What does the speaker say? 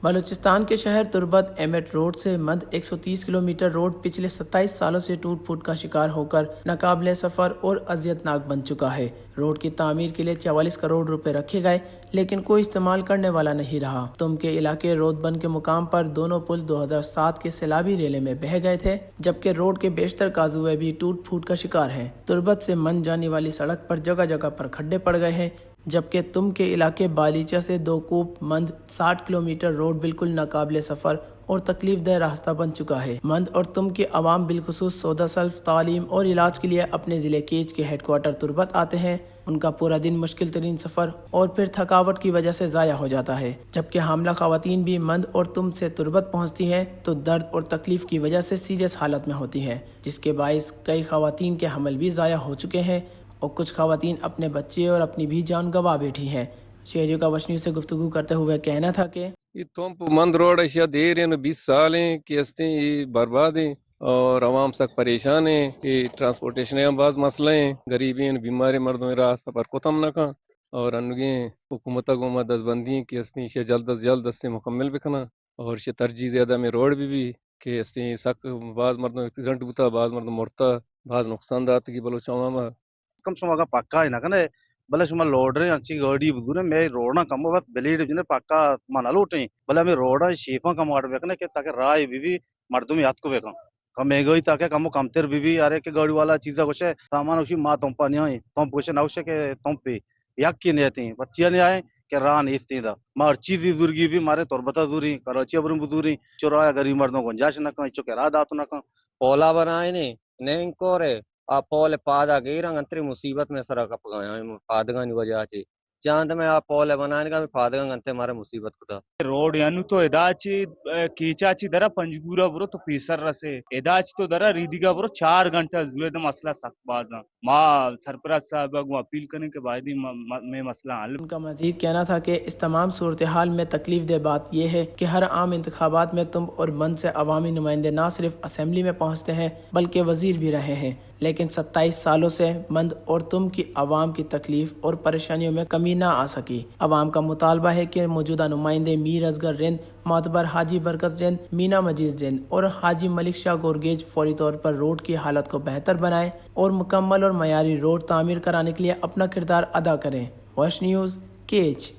بلوچستان کے شہر تربت ایمٹ روڈ سے مند 130 کلومیٹر روڈ پچھلے 27 سالوں سے ٹوٹ پھوٹ کا شکار ہو کر ناقابل سفر اور اذیتناک بن چکا ہے۔ روڈ کی تعمیر کے لیے 44 کروڑ روپے رکھے گئے لیکن کوئی استعمال کرنے والا نہیں رہا۔ تم کے علاقے رود بند کے مقام پر دونوں پل 2007 کے سیلابی ریلے میں بہہ گئے تھے، جبکہ روڈ کے بیشتر کازوے بھی ٹوٹ پھوٹ کا شکار ہیں۔ تربت سے مند جانے والی سڑک پر جگہ جگہ پر کھڈے پڑ گئے ہیں، جبکہ تم کے علاقے بالیچہ سے دو کوپ مند 60 کلومیٹر روڈ بالکل ناقابل سفر اور تکلیف دہ راستہ بن چکا ہے۔ مند اور تم کے عوام بالخصوص سودا سلف، تعلیم اور علاج کے لیے اپنے ضلع کیچ کے ہیڈ کوارٹر تربت آتے ہیں۔ ان کا پورا دن مشکل ترین سفر اور پھر تھکاوٹ کی وجہ سے ضائع ہو جاتا ہے، جبکہ حاملہ خواتین بھی مند اور تم سے تربت پہنچتی ہیں تو درد اور تکلیف کی وجہ سے سیریس حالت میں ہوتی ہیں، جس کے باعث کئی خواتین کے حمل بھی ضائع ہو چکے ہیں اور کچھ خواتین اپنے بچے اور اپنی بھی جان گنوا بیٹھی ہیں۔ شہریوں کا وش نیوز سے گفتگو کرتے ہوئے کہنا تھا کہ یہ تھومپ مند روڈ اشیا دیر ہیں 20 سال ہیں کہ ہستے یہ برباد ہیں اور عوام سخت پریشان ہیں کہ ٹرانسپورٹیشن بعض مسئلہ ہیں، غریبی ہیں، بیماری مردوں راستہ پر ختم نہ کھاں اور انگیں حکومت کو مدد بندی کہ ہستے اشیا جلد از جلد ہستے مکمل بکھنا اور اشیا ترجیح زیادہ میں روڈ بھی کہ ہستے سخت بعض مردوں ایکسیڈنٹ ہوتا، بعض مردوں مرتا، بعض نقصان دات کی بلوچ عوام کم شما کا پکا ہے نا کنے بلا شما لوڈ رہے اچھی گاڑی بزرگ میں روڈ کم بس بلیڈ جنے پکا مانا لوٹیں بلا میں روڈ شیفا کم آڑ بیکنے کہ تاکہ رائے بھی مردم یاد کو بیکن کم گئی تاکہ کم کم تر بھی ارے کہ گاڑی والا چیزا کچھ ہے سامان اسی ماں تم پانی ہوئی تم کچھ نہ کہ تم پہ یک کی نہیں آتی بچیاں نہیں آئے کہ راہ نہیں استی دا مار چیز بزرگی بھی مارے تربتا دوری کراچی ابرم بزوری چورایا غریب مردوں گنجائش نہ کہیں چکے راہ داتو نہ کہیں پولا بنائے نے نہیں کورے آپ پول پادا گیرنگ انتری مصیبت میں سرا کپ گئے پادگانی وجہ سے چاند میں آپ پول بنائے گا پادگان انتے مارے مصیبت کتا روڈ یعنی تو اداچی کیچاچی درا پنجگورا برو تو پیسر رسے اداچ تو درا ریدیگا برو 4 گھنٹہ زوید مسئلہ سخت بازا ماں سرپرست صاحب کو اپیل کرنے کے بعد ہی میں مسئلہ حل۔ ان کا مزید کہنا تھا کہ اس تمام صورتحال میں تکلیف دہ بات یہ ہے کہ ہر عام انتخابات میں تم اور مند سے عوامی نمائندے نہ صرف اسمبلی میں پہنچتے ہیں بلکہ وزیر بھی رہے ہیں، لیکن 27 سالوں سے مند اور تم کی عوام کی تکلیف اور پریشانیوں میں کمی نہ آ سکی۔ عوام کا مطالبہ ہے کہ موجودہ نمائندے میر اصغر رند، معتبر حاجی برکت رند، مینا مجید رند اور حاجی ملک شاہ گورگیج فوری طور پر روڈ کی حالت کو بہتر بنائیں اور مکمل اور معیاری روڈ تعمیر کرانے کے لیے اپنا کردار ادا کریں۔ وش نیوز کیچ۔